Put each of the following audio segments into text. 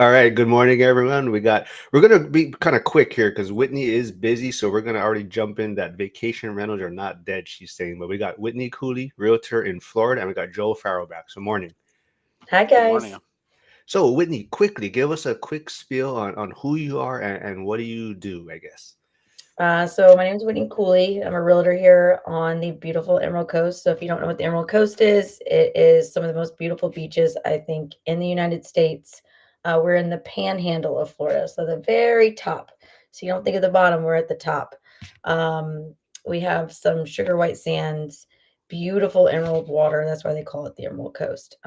All right, good morning, everyone. We're gonna be kind of quick here because Whitney is busy, so we're gonna already jump in that vacation rentals are not dead, she's saying. But we got Whitney Cooley, realtor in Florida, and we got Joel Farrow back. So morning. Hi, Good morning. guys. So Whitney, quickly give us a quick spiel on who you are and what do you do, I guess. So my name is Whitney Cooley. I'm a realtor here on the beautiful Emerald Coast. So if you don't know what the Emerald Coast is, it is some of the most beautiful beaches, I think, in the United States. We're in the panhandle of Florida, so the very top. So you don't think of the bottom, we're at the top. Um, we have some sugar white sands, beautiful emerald water. That's why they call it the Emerald Coast.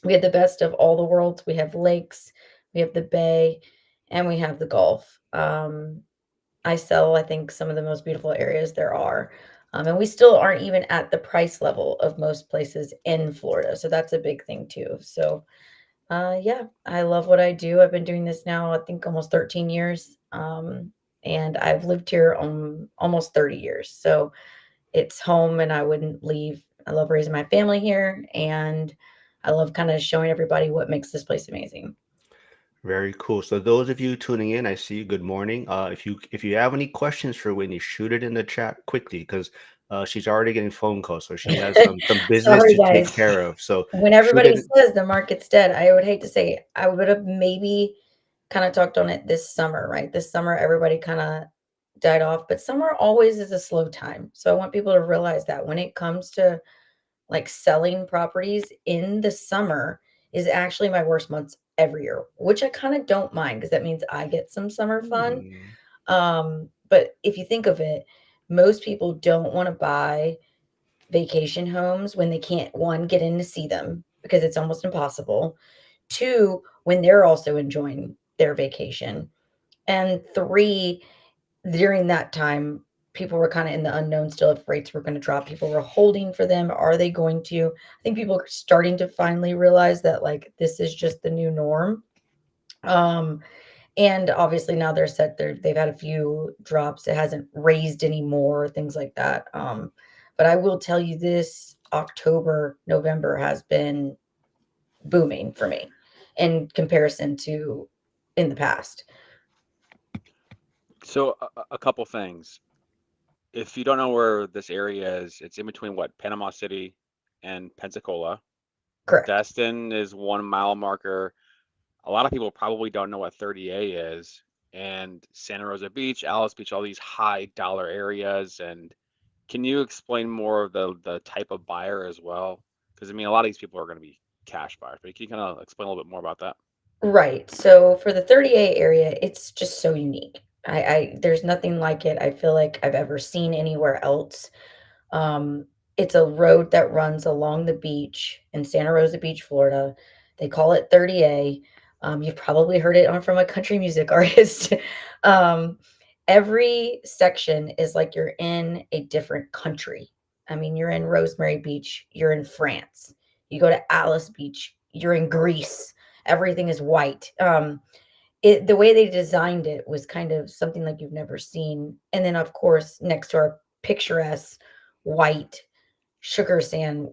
We have the best of all the worlds. We have lakes, we have the bay, and we have the Gulf. I sell, I think, some of the most beautiful areas there are. And we still aren't even at the price level of most places in Florida. So that's a big thing, too. So, yeah, I love what I do. I've been doing this now, I think, almost 13 years. And I've lived here almost 30 years. So it's home and I wouldn't leave. I love raising my family here. And I love kind of showing everybody what makes this place amazing. Very cool. So those of you tuning in, I see you. Good morning. If you have any questions for Whitney, shoot it in the chat quickly because she's already getting phone calls, so she has some business Sorry, to take guys. care of. So When shoot everybody it. says the market's dead, I would hate to say it. I would have maybe kind of talked on it this summer, right? This summer, everybody kind of died off, but summer always is a slow time. So I want people to realize that when it comes to like selling properties in the summer is actually my worst months every year, which I kind of don't mind because that means I get some summer fun. Hmm. But if you think of it, most people don't want to buy vacation homes when they can't, one, get in to see them because it's almost impossible. Two, when they're also enjoying their vacation. And three, during that time, people were kind of in the unknown still if rates were going to drop. People were holding for them. Are they going to? I think people are starting to finally realize that like this is just the new norm. Um, and obviously now they're set there. They've had a few drops. It hasn't raised anymore, things like that. But I will tell you this October, November has been booming for me in comparison to in the past. So, a couple things. If you don't know where this area is, it's in between what, Panama City and Pensacola. Correct. Destin is 1 mile marker. A lot of people probably don't know what 30A is. And Santa Rosa Beach, Alice Beach, all these high dollar areas. And can you explain more of the type of buyer as well? Because I mean, a lot of these people are going to be cash buyers, but can you kind of explain a little bit more about that? Right. So for the 30A area, it's just so unique. I there's nothing like it. I feel like I've ever seen anywhere else. Um, it's a road that runs along the beach in Santa Rosa Beach, Florida. They call it 30A. You've probably heard it on from a country music artist. um, every section is like you're in a different country. I mean, you're in Rosemary Beach, you're in France. You go to Alice Beach, you're in Greece. Everything is white. The way they designed it was kind of something like you've never seen. And then, of course, next to our picturesque white sugar sand,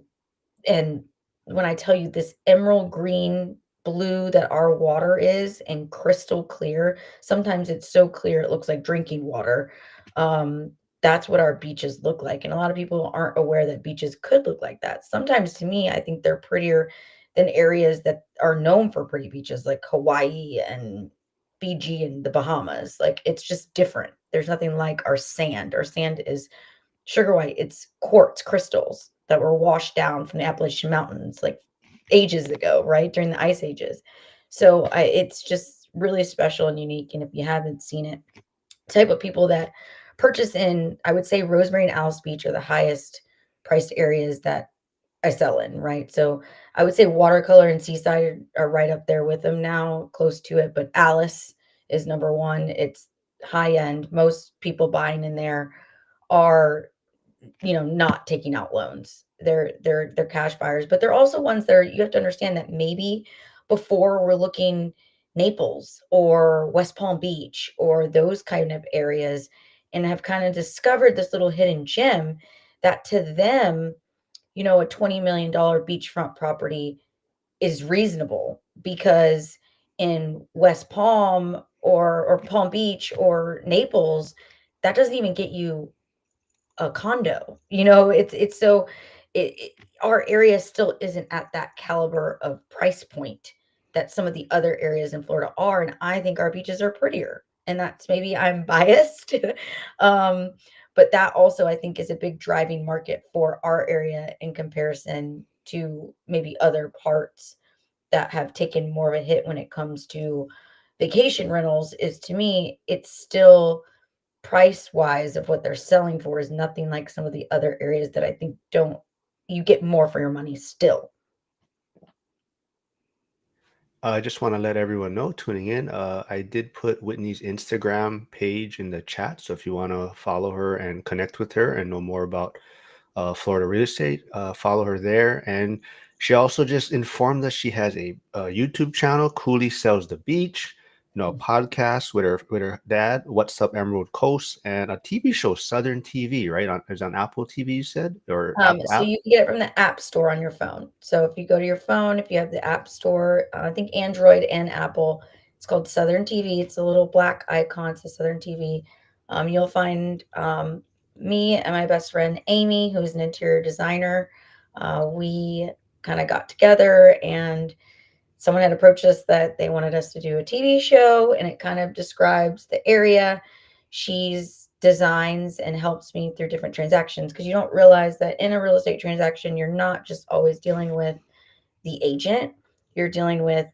and when I tell you this emerald green blue that our water is and crystal clear, sometimes it's so clear it looks like drinking water. Um, that's what our beaches look like. And a lot of people aren't aware that beaches could look like that. Sometimes to me, I think they're prettier than areas that are known for pretty beaches like Hawaii and Fiji and the Bahamas. Like it's just different. There's nothing like our sand. Our sand is sugar white. It's quartz crystals that were washed down from the Appalachian Mountains like ages ago, right? During the ice ages. So it's just really special and unique. And if you haven't seen it, type of people that purchase in, I would say Rosemary and Alice Beach are the highest priced areas that I sell in, right? So I would say Watercolor and Seaside are right up there with them now, close to it. But Alice is number one. It's high end. Most people buying in there are, not taking out loans. They're cash buyers, but they're also ones that are, you have to understand that maybe before we're looking Naples or West Palm Beach or those kind of areas and have kind of discovered this little hidden gem that to them, a $20 million beachfront property is reasonable because in West Palm or Palm Beach or Naples, that doesn't even get you a condo. It's so it our area still isn't at that caliber of price point that some of the other areas in Florida are, and I think our beaches are prettier. And that's maybe I'm biased. um, but that also I think is a big driving market for our area in comparison to maybe other parts that have taken more of a hit when it comes to vacation rentals. Is to me, it's still price wise of what they're selling for is nothing like some of the other areas that I think don't you get more for your money still. I just want to let everyone know tuning in. I did put Whitney's Instagram page in the chat. So if you want to follow her and connect with her and know more about Florida real estate, follow her there. And she also just informed us she has a YouTube channel, Cooley Sells the Beach, a podcast with her dad, What's Up Emerald Coast, and a TV show, Southern TV, right? It's on Apple TV, you said, or Apple So app. you can get it from the App Store on your phone. So if you go to your phone, if you have the App Store, I think Android and Apple, it's called Southern TV. It's a little black icon. It's a Southern TV. You'll find me and my best friend Amy, who's an interior designer. We kind of got together and someone had approached us that they wanted us to do a TV show, and it kind of describes the area. She's designs and helps me through different transactions, because you don't realize that in a real estate transaction, you're not just always dealing with the agent, you're dealing with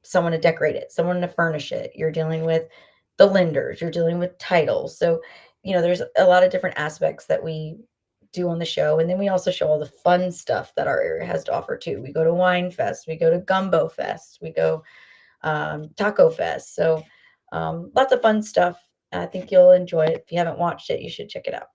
someone to decorate it, someone to furnish it, you're dealing with the lenders, you're dealing with titles. So, there's a lot of different aspects that we do on the show. And then we also show all the fun stuff that our area has to offer too. We go to Wine Fest, we go to Gumbo Fest, we go Taco Fest. So lots of fun stuff. I think you'll enjoy it. If you haven't watched it, you should check it out.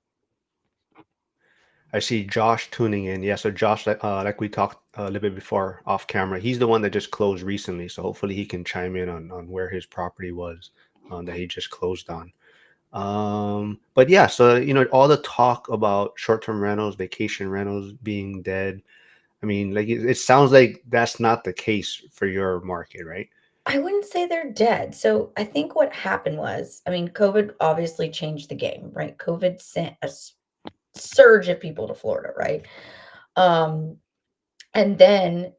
I see Josh tuning in. Yeah, so Josh, like we talked a little bit before off camera, he's the one that just closed recently. So hopefully he can chime in on where his property was that he just closed on. But yeah, so all the talk about short-term rentals, vacation rentals being dead. I mean, like it sounds like that's not the case for your market, right? I wouldn't say they're dead. So I think what happened was, I mean, COVID obviously changed the game, right? COVID sent a surge of people to Florida, right? Um, and then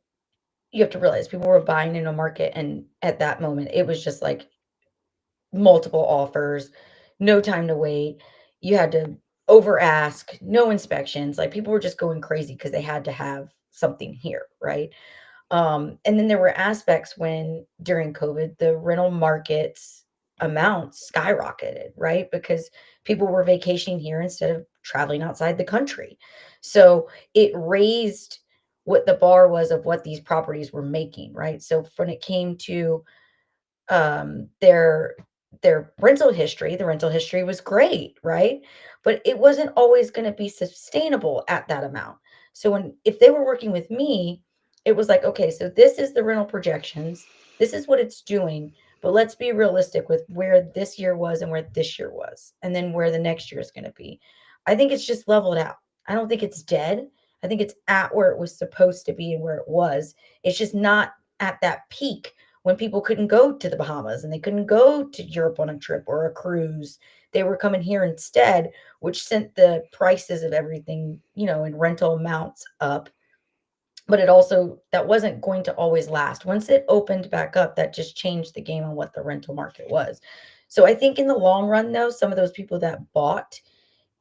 you have to realize people were buying in a market, and at that moment, it was just like multiple offers, no time to wait. You had to over ask, no inspections. Like people were just going crazy because they had to have something here, right? And then there were aspects when during COVID, the rental market's amount skyrocketed, right? Because people were vacationing here instead of traveling outside the country. So it raised what the bar was of what these properties were making, right? So when it came to um their their rental history, the rental history was great, right? But it wasn't always going to be sustainable at that amount. So if they were working with me, it was like, okay, so this is the rental projections, this is what it's doing, but let's be realistic with where this year was and where this year was, and then where the next year is going to be. I think it's just leveled out. I don't think it's dead. I think it's at where it was supposed to be and where it was. It's just not at that peak when people couldn't go to the Bahamas and they couldn't go to Europe on a trip or a cruise. They were coming here instead, which sent the prices of everything, in rental amounts up. But it also, that wasn't going to always last. Once it opened back up, that just changed the game on what the rental market was. So I think in the long run, though, some of those people that bought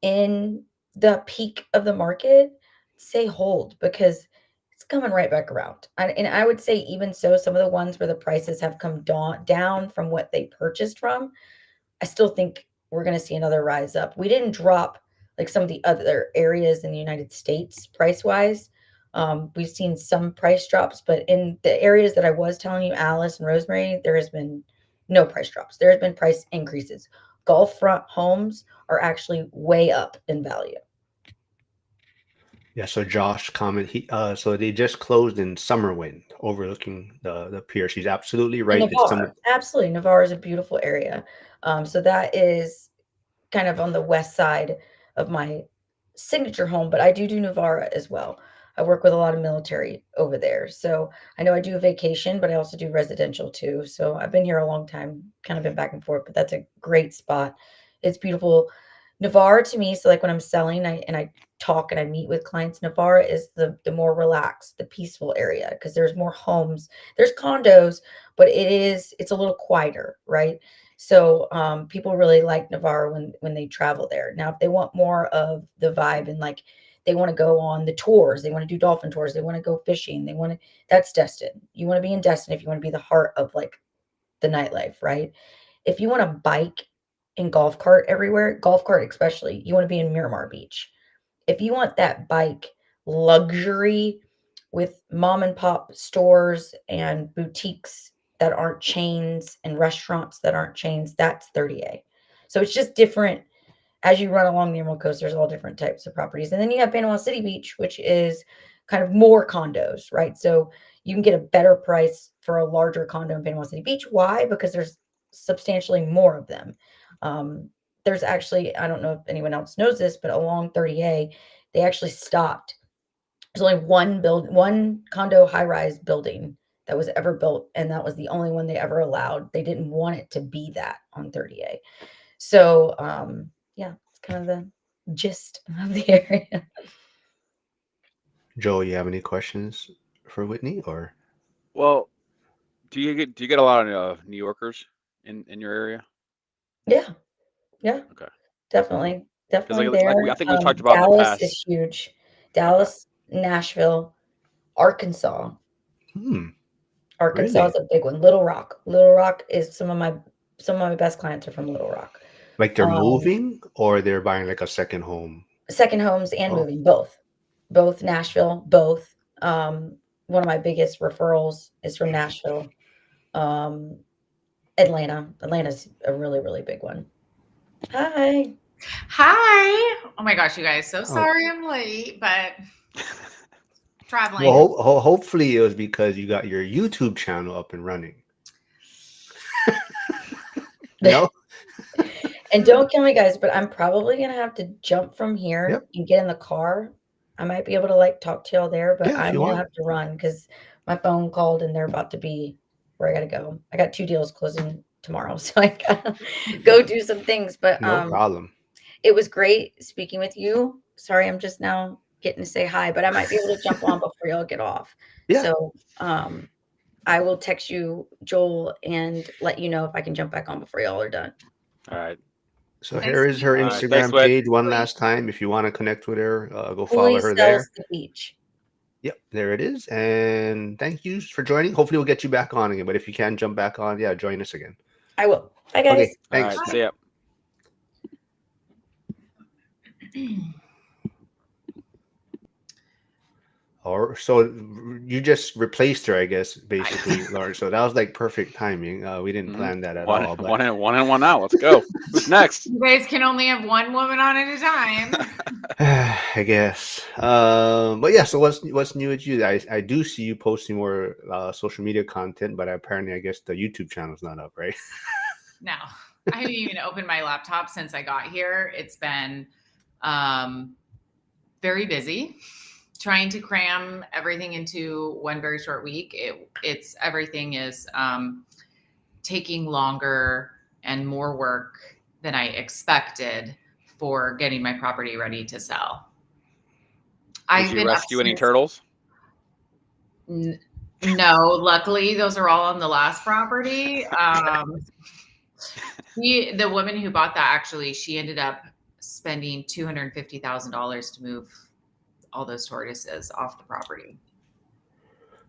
in the peak of the market, say hold, because it's coming right back around. And I would say, even so, some of the ones where the prices have come down from what they purchased from, I still think we're going to see another rise up. We didn't drop like some of the other areas in the United States price wise. We've seen some price drops, but in the areas that I was telling you, Alice and Rosemary, there has been no price drops. There has been price increases. Gulf front homes are actually way up in value. Yeah, so Josh comment so they just closed in Summerwind overlooking the pier. She's absolutely In right. It's some Navarre, absolutely. Navarre is a beautiful area. So that is kind of on the west side of my signature home, but I do Navarre as well. I work with a lot of military over there. So I know I do vacation, but I also do residential too. So I've been here a long time, kind of been back and forth, but that's a great spot. It's beautiful. Navarre to me, so like when I'm selling, I talk and I meet with clients, Navarre is the more relaxed, the peaceful area because there's more homes. There's condos, but it's a little quieter, right? So people really like Navarre when they travel there. Now, if they want more of the vibe and like they want to go on the tours, they want to do dolphin tours, they want to go fishing, that's Destin. You want to be in Destin if you want to be the heart of like the nightlife, right? If you want to bike and golf cart everywhere, golf cart especially, you want to be in Miramar Beach. If you want that bike luxury with mom and pop stores and boutiques that aren't chains and restaurants that aren't chains, that's 30A. So it's just different as you run along the Emerald Coast. There's all different types of properties. And then you have Panama City Beach, which is kind of more condos, right? So you can get a better price for a larger condo in Panama City Beach. Why? Because there's substantially more of them. There's actually, I don't know if anyone else knows this, but along 30A, they actually stopped. There's only one condo high-rise building that was ever built, and that was the only one they ever allowed. They didn't want it to be that on 30A. So yeah, it's kind of the gist of the area. Joe, you have any questions for Whitney or? Well, do you get a lot of New Yorkers in your area? Yeah, yeah, Okay. definitely Because there. I think we talked about in the Dallas past. is huge. Dallas, Nashville, Arkansas. Arkansas Really? is a big one. Little Rock. Little Rock is some of my best clients are from Little Rock. Like they're moving or they're buying like a second home? Second homes and Oh. moving, both Nashville, both. One of my biggest referrals is from Nashville. Atlanta's a really, really big one. Hi. Oh my gosh, you guys, so Oh. sorry I'm late, but traveling. Well, hopefully it was because you got your YouTube channel up and running. No? And don't kill me, guys, but I'm probably gonna have to jump from here Yep. and get in the car. I might be able to like talk to y'all there, but Yeah, if I'm you gonna want. have to run because my phone called and they're about to be where I gotta go. I got 2 deals closing tomorrow, so I gotta go do some things. But No problem. it was great speaking with you. Sorry, I'm just now getting to say hi, but I might be able to jump on before y'all get off. Yeah. So I will text you, Joel, and let you know if I can jump back on before y'all are done. All right. So Nice here to is meet her you. All right, Instagram thanks, Whit. page one Wait. last time. If you want to connect with her, go Fully follow her sells there. the beach. Yep, there it is. And thank you for joining. Hopefully we'll get you back on again. But if you can jump back on, yeah, join us again. I will. Bye, guys. Okay, All thanks. right. See ya. Or so you just replaced her, I guess, basically, Lauren. So that was like perfect timing. We didn't Mhm. plan that at One all. But one in, one out. Let's go. Who's next? You guys can only have one woman on at a time. I guess. But yeah. So what's new with you? I do see you posting more social media content, but apparently, I guess the YouTube channel's not up, right? No, I haven't even opened my laptop since I got here. It's been very busy trying to cram everything into one very short week. Everything is taking longer and more work than I expected for getting my property ready to sell. Did you rescue any turtles? No, luckily those are all on the last property. The woman who bought that, actually, she ended up spending $250,000 to move all those tortoises off the property.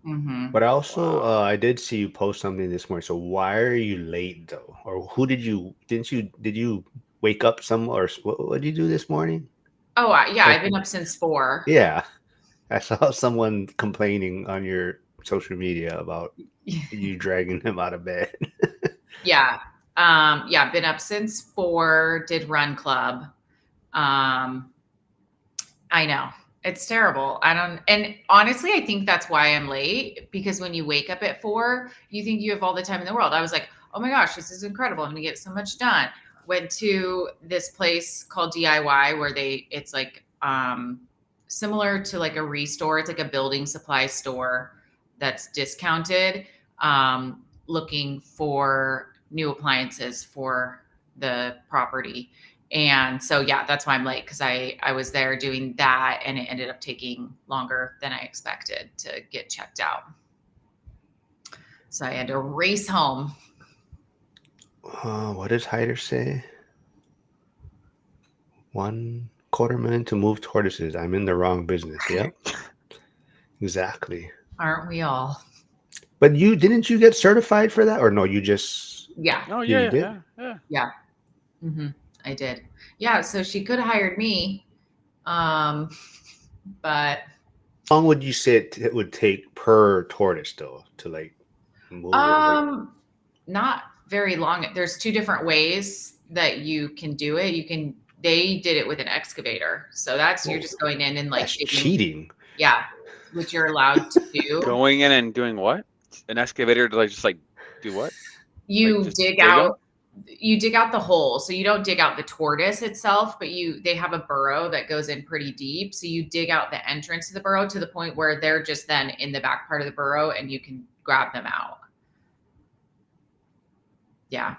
Mm-hmm. But also, Wow. I did see you post something this morning. So why are you late though? Or did you wake up somewhere? Or what did you do this morning? Oh, yeah, I've been up since 4. Yeah, I saw someone complaining on your social media about you dragging him out of bed. Yeah. Been up since 4, did run club. I know. It's terrible. And honestly, I think that's why I'm late, because when you wake up at 4, you think you have all the time in the world. I was like, oh my gosh, this is incredible. I'm going to get so much done. Went to this place called DIY where it's like similar to like a Restore. It's like a building supply store that's discounted, looking for new appliances for the property. And so, yeah, that's why I'm late, because I was there doing that, and it ended up taking longer than I expected to get checked out. So I had to race home. What does Hyder say? $250,000 to move tortoises. I'm in the wrong business. Yep. Exactly. Aren't we all? But didn't you get certified for that? Or no, you just Yeah. Oh You yeah, did? yeah. I did. Yeah. So she could have hired me. But how long would you say it would take per tortoise though to like move it? Like, not very long. There's two different ways that you can do it. They did it with an excavator. So you're just going in and like that's digging. cheating. Yeah. Which you're allowed to do. Going in and doing what? An excavator to like just like do what? You Like, just dig dig 'em? out. You dig out the hole. So you don't dig out the tortoise itself, but they have a burrow that goes in pretty deep. So you dig out the entrance to the burrow to the point where they're just then in the back part of the burrow, and you can grab them out. Yeah.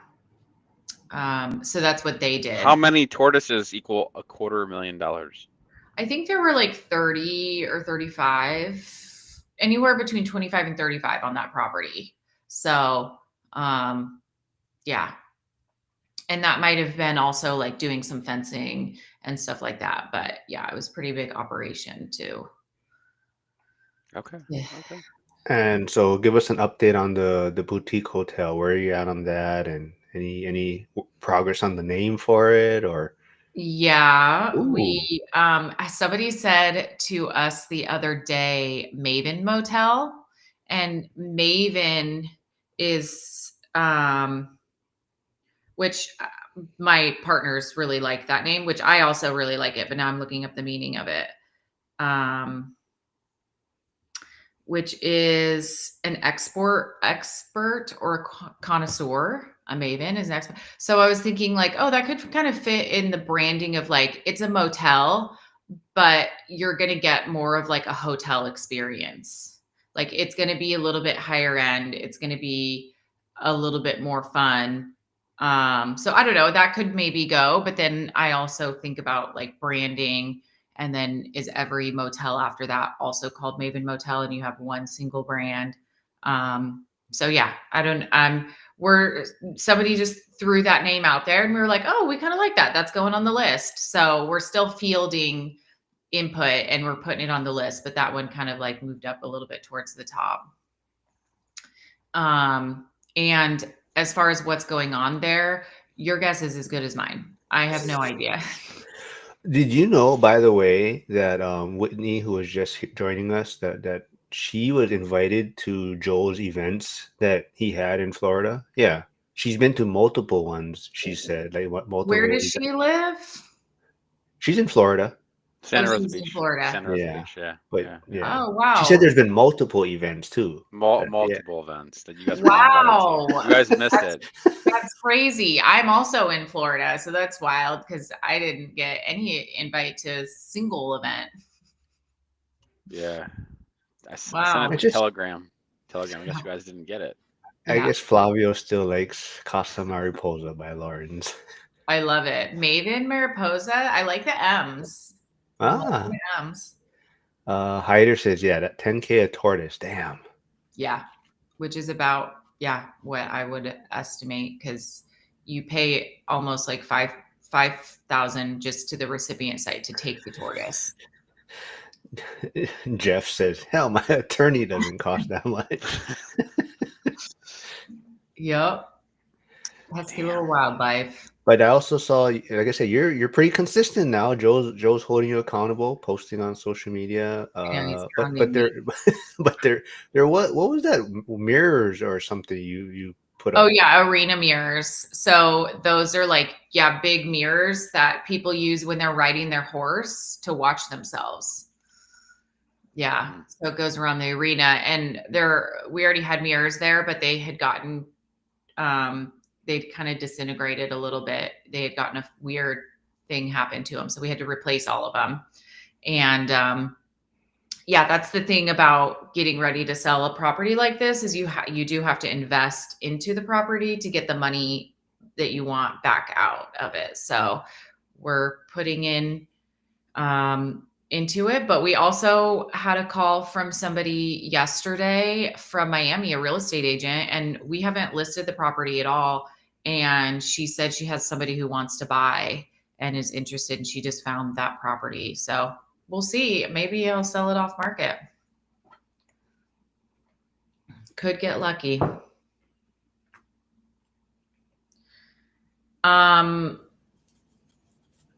So that's what they did. How many tortoises equal $250,000? I think there were like 30 or 35, anywhere between 25 and 35 on that property. So, yeah. And that might have been also like doing some fencing and stuff like that. But yeah, it was a pretty big operation too. Okay. Yeah. Okay. And so give us an update on the boutique hotel. Where are you at on that? And any progress on the name for it or? Yeah, Ooh. somebody said to us the other day, Maven Motel, and Maven is, which my partners really like that name, which I also really like it, but now I'm looking up the meaning of it. Which is an expert or a connoisseur. A Maven is an expert. So I was thinking like, oh, that could kind of fit in the branding of like, it's a motel, but you're going to get more of like a hotel experience. Like it's going to be a little bit higher end. It's going to be a little bit more fun. So I don't know, that could maybe go, but then I also think about like branding. And then is every motel after that also called Maven Motel, and you have one single brand? So yeah, somebody just threw that name out there, and we were like, oh, we kind of like that. That's going on the list. So we're still fielding input and we're putting it on the list, but that one kind of like moved up a little bit towards the top. And as far as what's going on there, your guess is as good as mine. I have no idea. Did you know, by the way, that Whitney, who was just joining us, that she was invited to Joel's events that he had in Florida? Yeah, she's been to multiple ones. She said, like, multiple. Where does she live? She's in Florida. Santa Rosa she's in Beach. Florida. Santa Rosa Yeah. Beach, yeah. But yeah. yeah, Oh wow! she said there's been multiple events too. Multiple events that you guys were not invited to. You guys missed it. That's crazy. I'm also in Florida, so that's wild because I didn't get any invite to a single event. Yeah. I sent Wow. it to Telegram. I guess you guys didn't get it. I guess Flavio still likes Casa Mariposa by Lawrence. I love it. Maven Mariposa. I like the M's. Ah. The M's. Hyder says, yeah, that 10K a tortoise. Damn. Yeah. Which is about, what I would estimate, because you pay almost like $5,000 just to the recipient site to take the tortoise. Jeff says, hell, my attorney doesn't cost that much. Yep. Pesky little wildlife. But I also saw, like I said, you're pretty consistent now. Joe's holding you accountable, posting on social media. But there what was that, mirrors or something you put up? Oh yeah, arena mirrors. So those are like big mirrors that people use when they're riding their horse to watch themselves. Yeah, so it goes around the arena, and we already had mirrors there, but they had gotten they'd kind of disintegrated a little bit. They had gotten a weird thing happen to them. So we had to replace all of them. And yeah, that's the thing about getting ready to sell a property like this is you do have to invest into the property to get the money that you want back out of it. So we're putting in into it, but we also had a call from somebody yesterday from Miami, a real estate agent, and we haven't listed the property at all. And she said she has somebody who wants to buy and is interested, and she just found that property. So we'll see. Maybe I'll sell it off market. Could get lucky.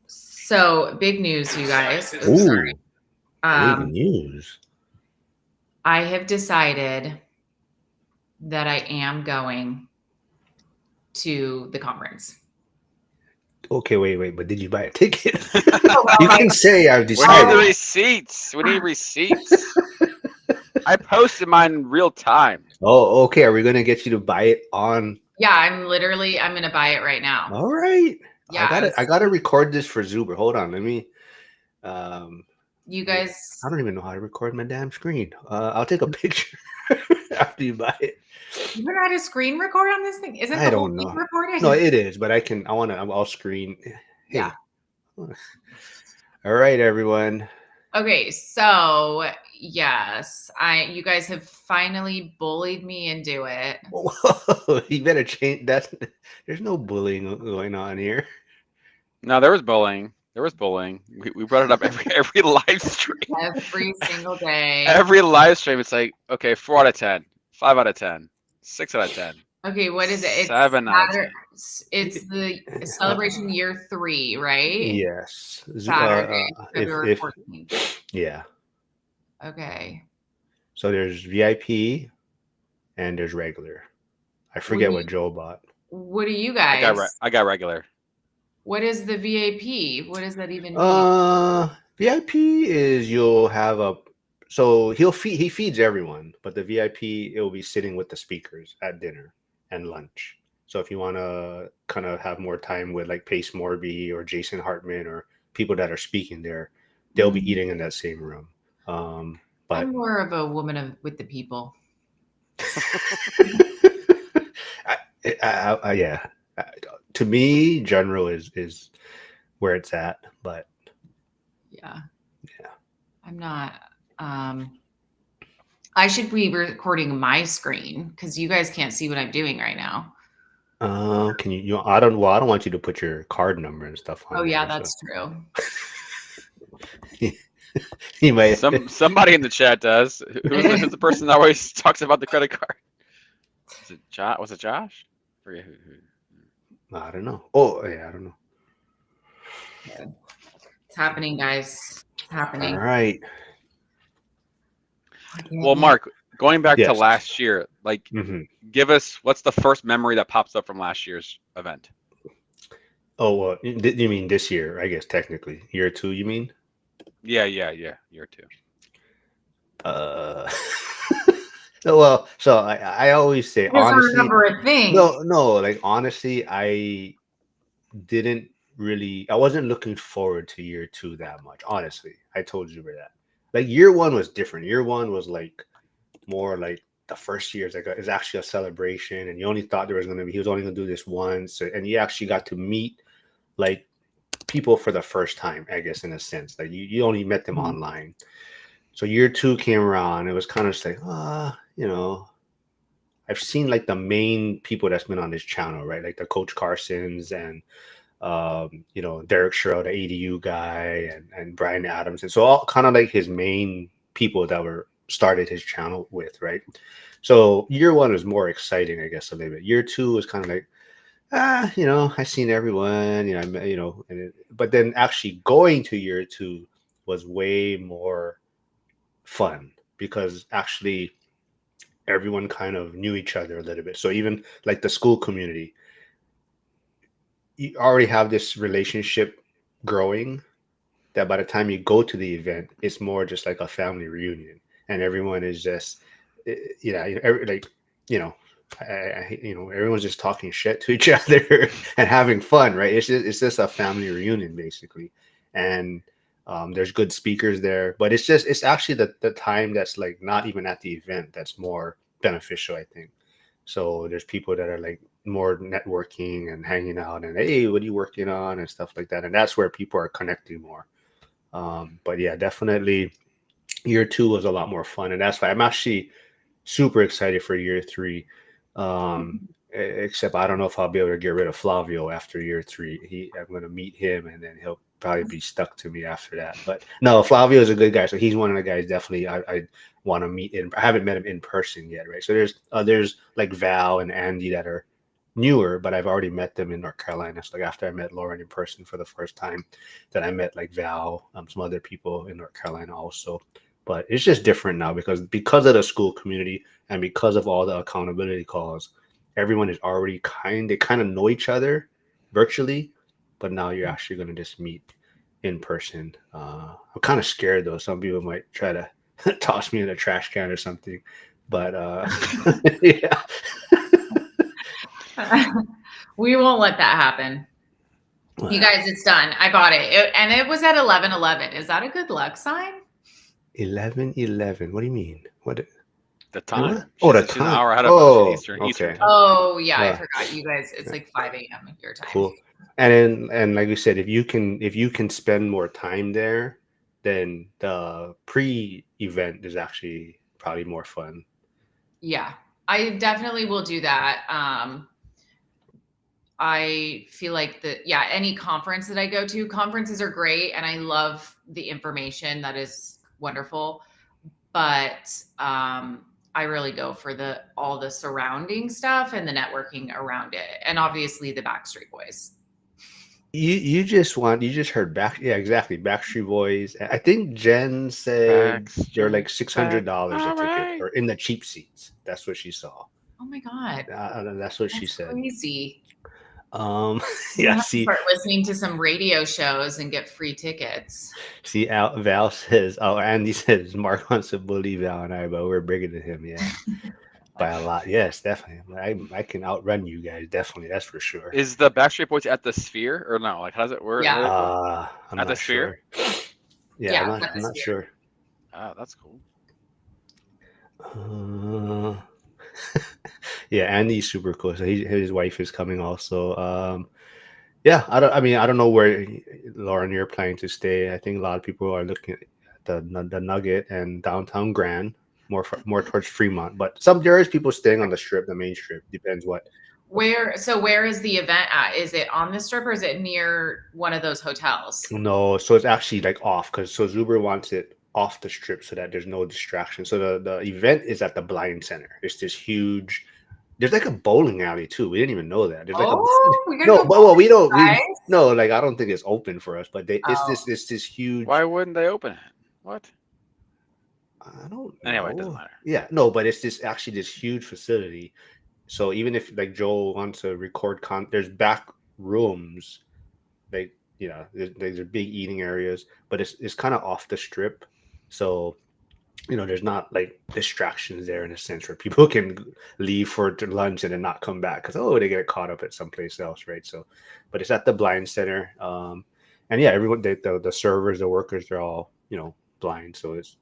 So big news, you guys. Oops, Ooh, sorry. big news. I have decided that I am going to the conference. Okay, wait, but did you buy a ticket? well, You can say I've We need the decided. receipts. We need receipts. I posted mine in real time. Oh, okay. Are we gonna get you to buy it on? Yeah, I'm gonna buy it right now. All right. Yeah, I gotta record this for Zuber. Hold on. Let me. You guys, I don't even know how to record my damn screen. I'll take a picture after you buy it. you know how to screen record on this thing? Isn't I the whole don't thing know. recorded? No, it is, but I can. I'll screen. Hey. Yeah. All right, everyone. Okay, so yes, you guys have finally bullied me into it. Whoa, you better change that. There's no bullying going on here. No, there was bullying. There was bullying. We brought it up every live stream. Every single day. Every live stream, it's like, okay, 4 out of 10, 5 out of 10, 6 out of 10. Okay, what is it? It's 7 out of 10. It's the celebration year 3, right? Yes. Saturday, February if 14th. yeah. Okay. So there's VIP and there's regular. I forget what Joe bought. What do you guys? I got regular. What is the VIP? What does that even mean? VIP is you'll have he feeds everyone, but the VIP it will be sitting with the speakers at dinner and lunch. So if you want to kind of have more time with like Pace Morby or Jason Hartman or people that are speaking there, they'll be eating in that same room. But I'm more of a woman with the people. yeah. To me, general is where it's at, but yeah, I'm not. I should be recording my screen because you guys can't see what I'm doing right now. Can you? I don't want you to put your card number and stuff on. Oh yeah, there, that's true. You might. Somebody in the chat does. Who's the person that always talks about the credit card? Is it Josh? Was it Josh? I forget who. I don't know. Oh yeah, I don't know. It's happening, guys. It's happening. All right. Well, Mark, going back to Yes. last year, like, give us what's the first memory that pops up from last year's event? Oh, well, you mean this year? I guess technically year 2. You mean? Yeah, year 2. Well, so I always say honestly. Remember a thing. No. Like honestly, I wasn't looking forward to year 2 that much. Honestly, I told you about that. Like year 1 was different. Year 1 was like more like the first year is like it's actually a celebration, and you only thought he was only going to do this once, and you actually got to meet like people for the first time, I guess, in a sense. Like you only met them online. So year 2 came around, it was kind of just like, I've seen like the main people that's been on this channel, right? Like the Coach Carsons and Derek Sherrill, the ADU guy, and Brian Adams, and so all kind of like his main people that were started his channel with, right? So year 1 was more exciting, I guess, a little bit. Year 2 was kind of like, I've seen everyone, but then actually going to year 2 was way more fun because actually everyone kind of knew each other a little bit. So even like the school community, you already have this relationship growing that by the time you go to the event, it's more just like a family reunion, and everyone is just, everyone's just talking shit to each other and having fun, right? It's just a family reunion basically, and There's good speakers there, but it's actually the time that's like not even at the event that's more beneficial, I think. So there's people that are like more networking and hanging out and hey, what are you working on and stuff like that. And that's where people are connecting more. But yeah, definitely year 2 was a lot more fun. And that's why I'm actually super excited for year 3. Except I don't know if I'll be able to get rid of Flavio after year 3. I'm going to meet him and then he'll probably be stuck to me after that. But no, Flavio is a good guy. So he's one of the guys definitely I want to meet in. I haven't met him in person yet, right? So there's like Val and Andy that are newer, but I've already met them in North Carolina. So like after I met Lauren in person for the first time, then I met like Val, some other people in North Carolina also. But it's just different now because of the school community and because of all the accountability calls, everyone is already they kind of know each other virtually, but now you're actually going to just meet in person. I'm kind of scared though. Some people might try to toss me in a trash can or something, but yeah. We won't let that happen. You guys, it's done. I bought it. And it was at 11:11. Is that a good luck sign? 11:11. What do you mean? What? The time. What? Oh, the She's time. an hour ahead of Oh, us. Eastern okay. time. Oh yeah, I Yeah. forgot. You guys, it's like 5 a.m. your time. Cool. And like we said, if you can spend more time there, then the pre-event is actually probably more fun. Yeah, I definitely will do that. I feel like any conference that I go to, conferences are great and I love the information. That is wonderful. But I really go for all the surrounding stuff and the networking around it. And obviously the Backstreet Boys. You just heard exactly. Backstreet Boys. I think Jen said they're like $600 a ticket or in the cheap seats. That's what she saw. Oh my God. That's what she said. Crazy. Yeah, start listening to some radio shows and get free tickets. See, Val says, Andy says Mark wants to bully Val and I, but we're bigger than him, yeah. By a lot. Yes, definitely. I can outrun you guys, definitely, that's for sure. Is the Backstreet Boys at the Sphere or no? Like, how does it work? Yeah. I'm at the not Sphere? Sure. Yeah, I'm not sure. Ah, that's cool. Yeah, Andy's super cool. So his wife is coming also. Yeah, I don't know where Lauren you're planning to stay. I think a lot of people are looking at the Nugget and downtown Grand, more towards Fremont. But there is people staying on the Strip, the main Strip. Depends what. Where is the event at? Is it on the Strip or is it near one of those hotels? No, so it's actually like off so Zuber wants it off the Strip so that there's no distraction. So the event is at the Blind Center. It's this huge. There's like a bowling alley too. We didn't even know that. There's like we don't. No, like I don't think it's open for us. But it's this huge. Why wouldn't they open it? What? I don't know. Anyway, it doesn't matter. Yeah, no, but it's this huge facility. So even if like Joel wants to record there's back rooms, like there's big eating areas, but it's kind of off the Strip, so. There's not like distractions there in a sense where people can leave for lunch and then not come back because they get caught up at someplace else, right? So, but it's at the Blind Center, and yeah, everyone, the servers, the workers, they're all blind, so it's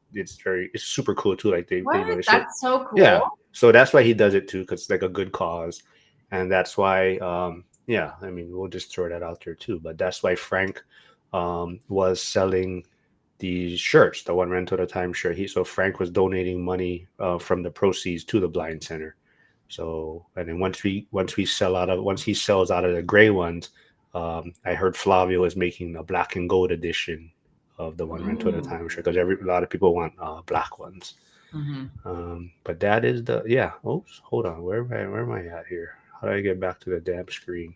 super cool too. Like that's so cool. Yeah, so that's why he does it too because it's like a good cause, and that's why yeah, I mean we'll just throw that out there too. But that's why Frank was selling the shirts, the one rental at a time shirt. So Frank was donating money from the proceeds to the Blind Center. So, and then once he sells out of the gray ones, I heard Flavio is making a black and gold edition of the one rental at a time shirt because a lot of people want black ones. Mm-hmm. But that is Oops, hold on. Where am I at here? How do I get back to the damn screen?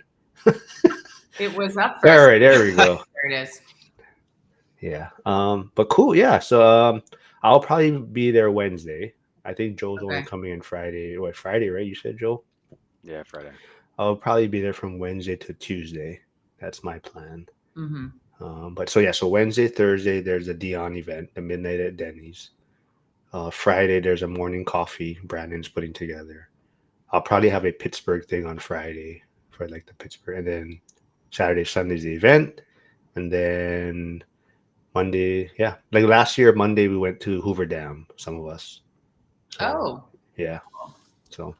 It was up. All right, there we go. There it is. Yeah. But cool. Yeah. So I'll probably be there Wednesday. I think Joel's only coming in Friday. What, Friday, right? You said, Joel? Yeah, Friday. I'll probably be there from Wednesday to Tuesday. That's my plan. Mm-hmm. But so Wednesday, Thursday, there's a Dion event, the Midnight at Denny's. Friday, there's a morning coffee Brandon's putting together. I'll probably have a Pittsburgh thing on Friday for like the Pittsburgh. And then Saturday, Sunday's the event. And then Monday, yeah. Like last year, Monday we went to Hoover Dam. Some of us. So, Oh, yeah. So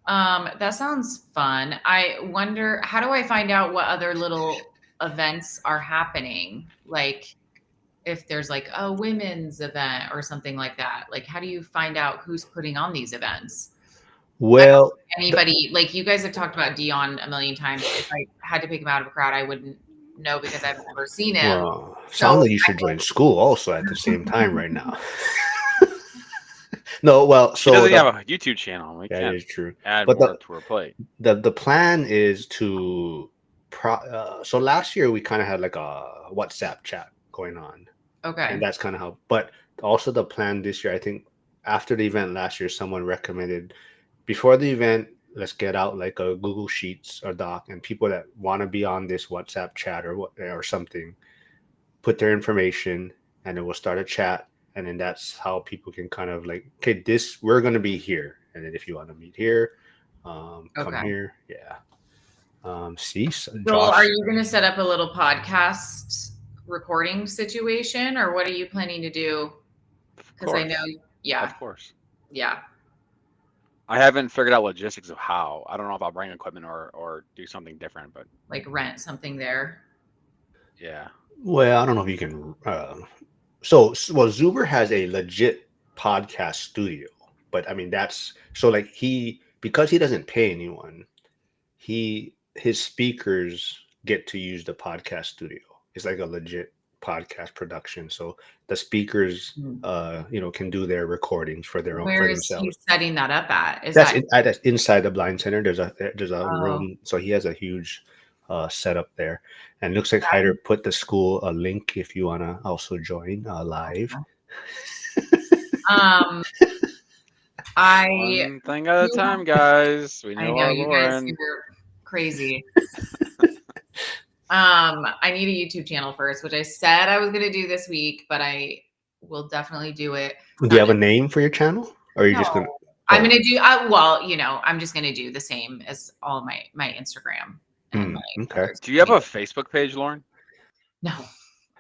that sounds fun. I wonder, how do I find out what other little events are happening? Like if there's like a women's event or something like that. Like how do you find out who's putting on these events? well, Anybody, like you guys have talked about Dion a million times. If I had to pick him out of a crowd, I wouldn't know because I've never seen him. well, So sounds like you should join school also at the same time right now. No, well, She so doesn't have a YouTube channel. We that can't is true. add But more to her plate. the plan is to so last year we kind of had like a WhatsApp chat going on, okay. and that's kind of how. But also the plan this year, I think after the event last year, someone recommended before the event, let's get out like a Google Sheets or doc, and people that want to be on this WhatsApp chat or something, put their information, and then we'll start a chat, and then that's how people can kind of like, okay, this we're gonna be here, and then if you want to meet here, come Okay. here, yeah. See, Joel, Josh, are you going to set up a little podcast recording situation or what are you planning to do? Of Because I course. know, yeah, Of course. yeah. I haven't figured out logistics of how. I don't know if I'll bring equipment or do something different, but Like rent something there. yeah. well, I don't know if you can. So, well, Zuber has a legit podcast studio, but I mean that's so like because he doesn't pay anyone, his speakers get to use the podcast studio. It's like a legit podcast production. So the speakers, can do their recordings for their own Where for is he themselves. setting that up at? Is That's, that that's inside the blind center. There's a Oh. room, so he has a huge setup there. And looks like Hyder put the school a link if you want to also join live. I One thing at a time, guys. We I know know our you guys Lauren. are crazy. I need a YouTube channel first, which I said I was going to do this week, but I will definitely do it. Do you have a name for your channel, or are you just No. gonna? I'm going to do I'm just going to do the same as all my Instagram and my okay. other Do you have a social Facebook page, Lauren? media. No,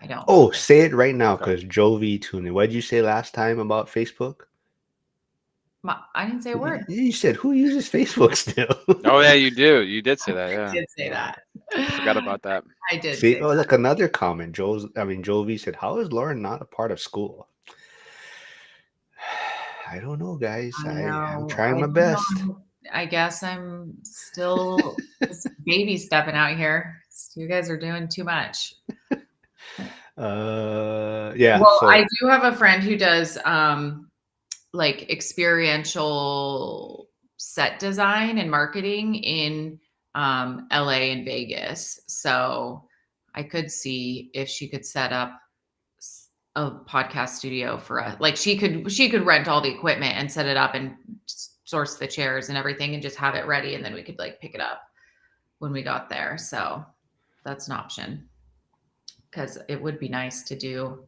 I don't. Oh, say it right now, Okay. because Jovi tuned in. What did you say last time about Facebook? I didn't say a word. You said who uses Facebook still? Oh yeah, you do. You did say that. I Yeah. did say that. Forgot about that. I did See, say oh, like another comment. Jovi said, "How is Lauren not a part of school?" I don't know, guys. I'm trying my best. I guess I'm still just baby stepping out here. You guys are doing too much. Yeah. Well, so I do have a friend who does like experiential set design and marketing in LA and Vegas. So I could see if she could set up a podcast studio for us. Like she could rent all the equipment and set it up and source the chairs and everything and just have it ready and then we could like pick it up when we got there. So that's an option. Because it would be nice to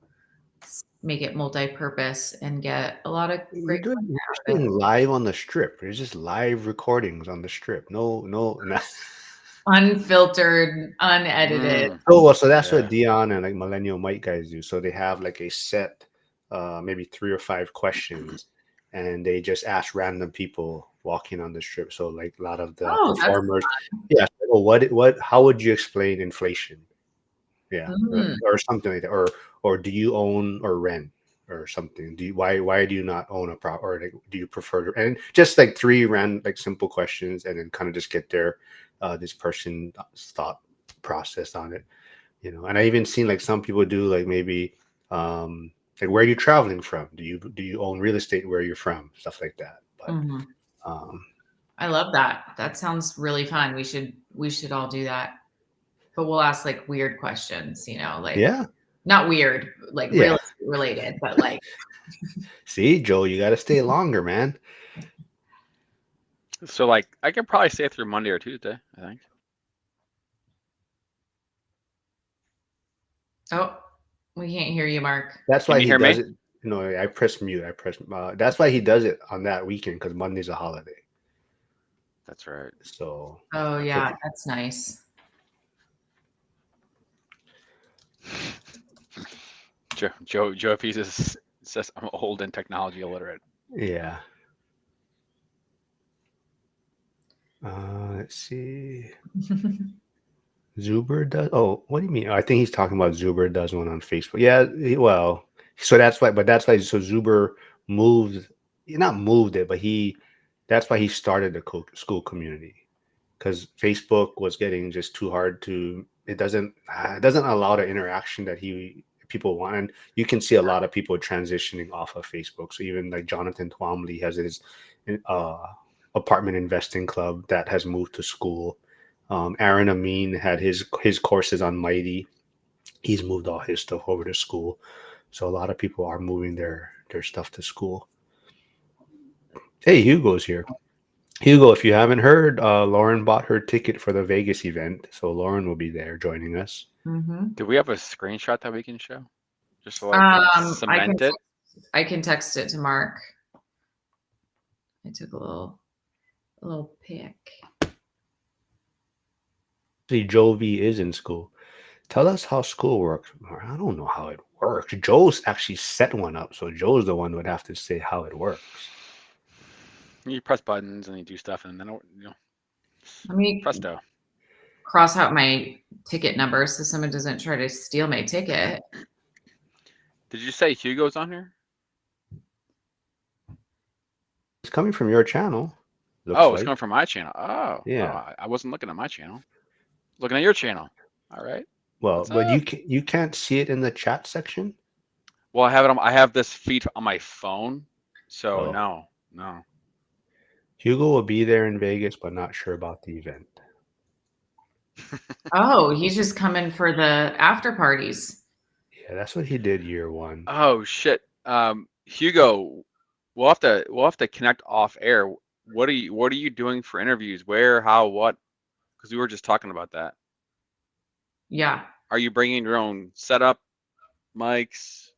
make it multi-purpose and get a lot of we're great doing live on the strip. There's just live recordings on the strip. No. unfiltered, unedited. Oh, well, so that's Yeah. what Dion and like Millennial Mike guys do. So they have like a set, maybe 3 or 5 questions, and they just ask random people walking on the strip. So like a lot of the Oh, that's performers, yeah. Well, how would you explain inflation? Yeah, or something like that, or do you own or rent or something? Why do you not own a prop, or like, do you prefer to? And just like 3 like simple questions, and then kind of just get their this person's thought process on it, And I even seen like some people do like maybe like where are you traveling from? Do you own real estate where you're from? Stuff like that. But I love that. That sounds really fun. We should all do that. But we'll ask like weird questions, like not weird, like real estate related, but like see, Joe, you got to stay longer, man. So like I could probably stay through Monday or Tuesday, I think. Oh, we can't hear you, Mark. That's why Can he you hear does it. No, I press mute. That's why he does it on that weekend, because Monday's a holiday. That's right. So. Oh yeah, that's nice. Joe Pieces says I'm old and technology illiterate. Yeah. Let's see. Zuber does. Oh, what do you mean? I think he's talking about Zuber does one on Facebook. Yeah. Well, so that's why. But that's why. So Zuber moved. Not moved it, but That's why he started the school community, because Facebook was getting just too hard to. It doesn't allow the interaction that people want. And you can see a lot of people transitioning off of Facebook. So even like Jonathan Twombly has his apartment investing club that has moved to school. Aaron Amin had his courses on Mighty. He's moved all his stuff over to school. So a lot of people are moving their stuff to school. Hey, Hugo's here. Hugo, if you haven't heard, Lauren bought her ticket for the Vegas event. So Lauren will be there joining us. Do we have a screenshot that we can show? Just so I can cement it? I can text it to Mark. I took a little pic. See, Joe V is in school. Tell us how school works. I don't know how it works. Joe's actually set one up, so Joe's the one who would have to say how it works. You press buttons and you do stuff, and then Let me presto. Cross out my ticket number so someone doesn't try to steal my ticket. Did you say Hugo's on here? It's coming from your channel. It's coming from my channel. Oh, yeah. I wasn't looking at my channel. Looking at your channel. All right. Well, but you can't see it in the chat section. Well, I have it on. I have this feed on my phone, so no. Hugo will be there in Vegas, but not sure about the event. Oh, he's just coming for the after parties. Yeah, that's what he did year one. Oh shit, Hugo, we'll have to connect off air. What are you doing for interviews? Where, how, what? Because we were just talking about that. Yeah. Are you bringing your own setup, mics,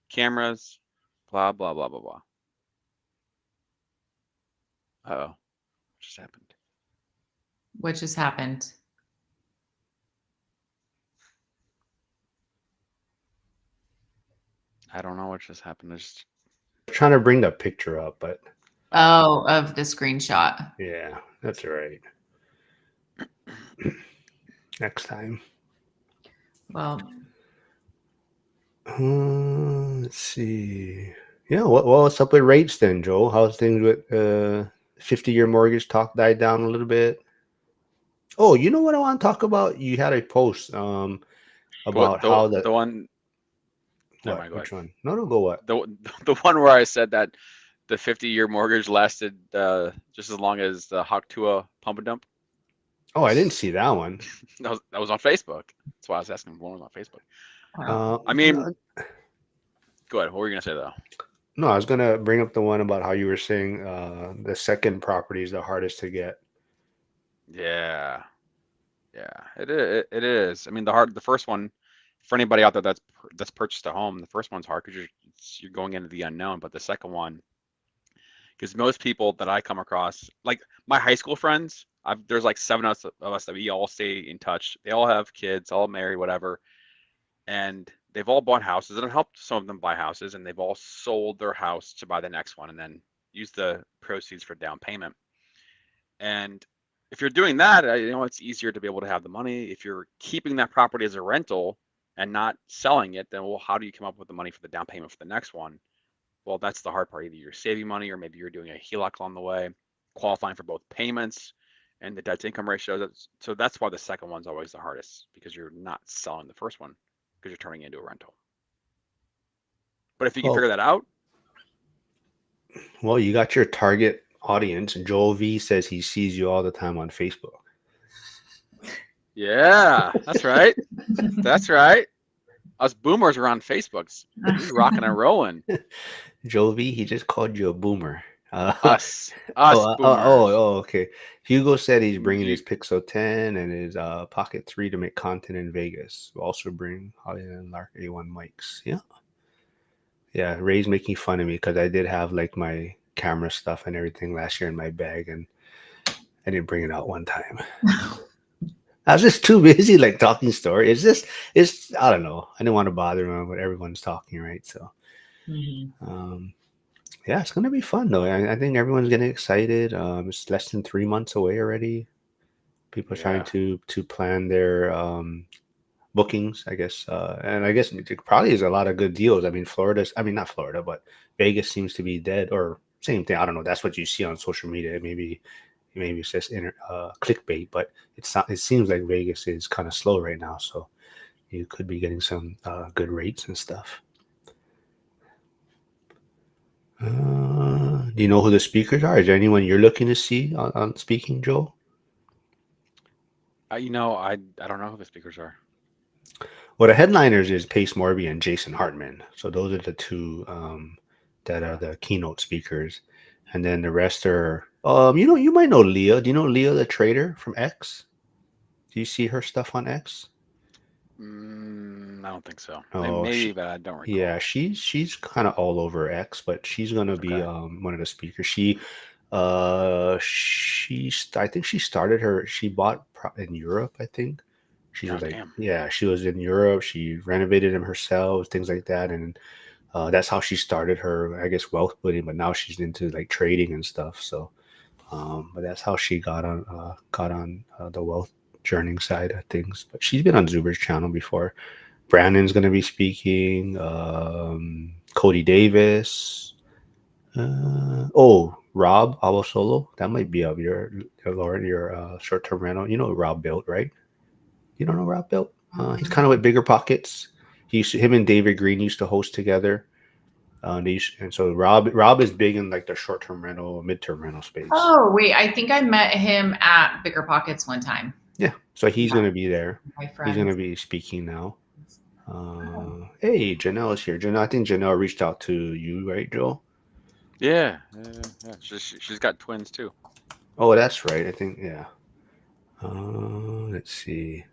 cameras, blah blah blah blah blah? Uh-oh, what just happened? What just happened? I don't know what just happened. I'm trying to bring the picture up, but Oh, of the screenshot. yeah, that's all right. Next time. Well, let's see. Yeah, what's up with rates then, Joel? How's things with 50-year mortgage talk died down a little bit? Oh, you know what I want to talk about? You had a post about how the one. What? Mind, Which one? No, go what? The one where I said that the 50-year mortgage lasted just as long as the Haktua pump and dump. Oh, I didn't see that one. that was on Facebook. That's why I was asking if one was on Facebook. I mean, go ahead. What were you gonna say though? No, I was gonna bring up the one about how you were saying the second property is the hardest to get. Yeah, it is. I mean, the first one, for anybody out there that's purchased a home, the first one's hard because you're going into the unknown. But the second one, because most people that I come across, like my high school friends, there's like 7 of us that we all stay in touch. They all have kids, all married, whatever, and they've all bought houses, and I've helped some of them buy houses, and they've all sold their house to buy the next one and then use the proceeds for down payment. And if you're doing that, it's easier to be able to have the money. If you're keeping that property as a rental and not selling it, then how do you come up with the money for the down payment for the next one? Well, that's the hard part. Either you're saving money or maybe you're doing a HELOC along the way, qualifying for both payments and the debt to income ratio. So that's why the second one's always the hardest, because you're not selling the first one because you're turning it into a rental. But if you can figure that out. Well, you got your target audience. Joel V says he sees you all the time on Facebook. Yeah, that's right. That's right. Us boomers are on Facebook. We're rocking and rolling. Joel V, he just called you a boomer. Us boomers. Oh, Okay. Hugo said he's bringing his Pixel 10 and his Pocket 3 to make content in Vegas. We'll also bring Holly and Lark A1 mics. Yeah. Ray's making fun of me because I did have like my camera stuff and everything last year in my bag, and I didn't bring it out one time. I was just too busy like talking story. It's I don't know. I didn't want to bother him, but everyone's talking, right? So um yeah, it's gonna be fun though. I think everyone's getting excited. It's less than 3 months away already. People are trying Yeah. to plan their bookings, I guess. And I guess it probably is a lot of good deals. I mean, I mean, not Florida, but Vegas seems to be dead or same thing. I don't know. That's what you see on social media. Maybe it's just clickbait, but it seems like Vegas is kind of slow right now. So you could be getting some good rates and stuff. Do you know who the speakers are? Is there anyone you're looking to see on speaking, Joe? I don't know who the speakers are. Well, the headliners is Pace Morby and Jason Hartman. So those are the two that are the keynote speakers, and then the rest are you might know Leah. Do you know Leah the trader from X? Do you see her stuff on X? I don't think so. Oh, Maybe, but I don't recall. yeah, she's kind of all over X, but she's gonna be Okay. one of the speakers. I think she bought in Europe, I think. She Oh, was like, damn. yeah, she was in Europe. She renovated them herself, things like that, and that's how she started her, I guess, wealth building. But now she's into like trading and stuff. So, but that's how she got on the wealth journeying side of things. But she's been on Zuber's channel before. Brandon's going to be speaking. Cody Davis. Rob Abosolo. That might be of your short-term rental. You know what Rob built, right? You don't know Rob built? He's kind of with Bigger Pockets. Him and David Green used to host together. And so Rob is big in like the short-term rental, mid-term rental space. Oh, wait. I think I met him at Bigger Pockets one time. Yeah. So he's going to be there. My He's friend. going to be speaking now. Hey, Janelle is here. Janelle, I think Janelle reached out to you, right, Joel? Yeah. She's got twins too. Oh, that's right. I think, yeah. Let's see.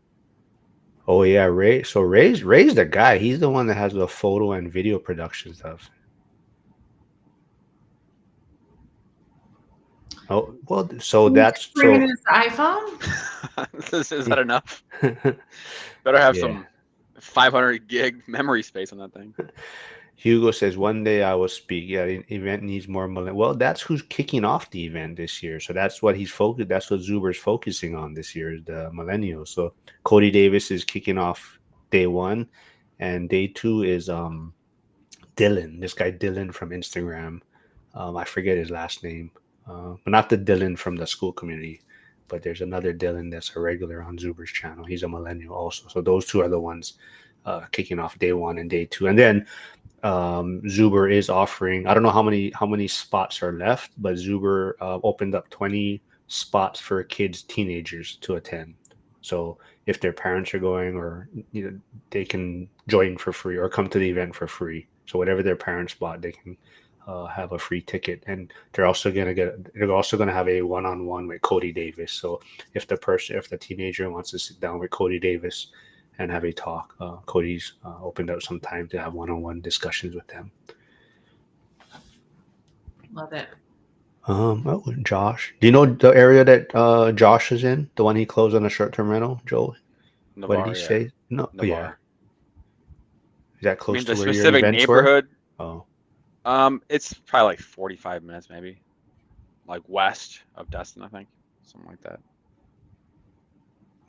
Oh yeah, Ray. So Ray's the guy. He's the one that has the photo and video production stuff. Oh well, so that's Bringing so. his iPhone. Is that enough? Better have Yeah. some 500 gig memory space on that thing. Hugo says one day I will speak. Yeah, the event needs more Well, that's who's kicking off the event this year. So that's what he's focused. That's what Zuber's focusing on this year is the millennials. So Cody Davis is kicking off day one, and day two is Dylan. This guy Dylan from Instagram. I forget his last name, but not the Dylan from the school community. But there's another Dylan that's a regular on Zuber's channel. He's a millennial also. So those two are the ones kicking off day one and day two, and then Zuber is offering. I don't know how many spots are left, but Zuber opened up 20 spots for teenagers to attend. So if their parents are going, or they can join for free or come to the event for free. So whatever their parents bought, they can have a free ticket, and they're also gonna have a one-on-one with Cody Davis. So if the teenager wants to sit down with Cody Davis and have a talk, Cody's opened up some time to have one-on-one discussions with them. Love it. Josh, do you know the area that Josh is in? The one he closed on a short-term rental, Joel? Navarre, What did he say? No, Navarre. yeah. Is that I close mean, to the where your specific events were? neighborhood. Oh, It's probably like 45 minutes, maybe, like west of Destin, I think, something like that.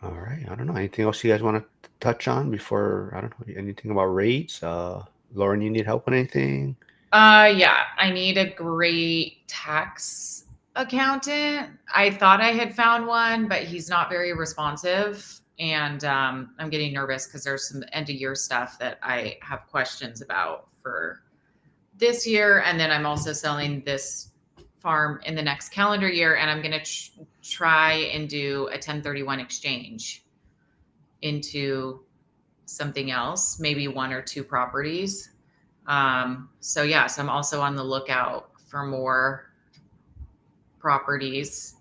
all right. I don't know. Anything else you guys want to touch on before? I don't know. Anything about rates? Lauren, you need help with anything? Yeah, I need a great tax accountant. I thought I had found one, but he's not very responsive. And I'm getting nervous because there's some end of year stuff that I have questions about for this year. And then I'm also selling this farm in the next calendar year. And I'm going to try and do a 1031 exchange into something else, maybe one or two properties. So I'm also on the lookout for more properties.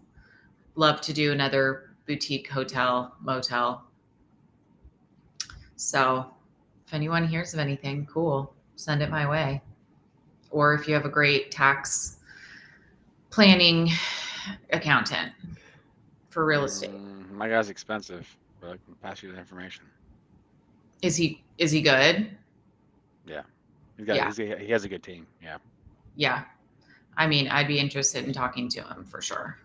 Love to do another boutique hotel, motel. So if anyone hears of anything cool, send it my way. Or if you have a great tax planning accountant for real estate. My guy's expensive. But I can pass you the information. Is he good? Yeah, Yeah. he has a good team. Yeah. Yeah. I mean, I'd be interested in talking to him for sure.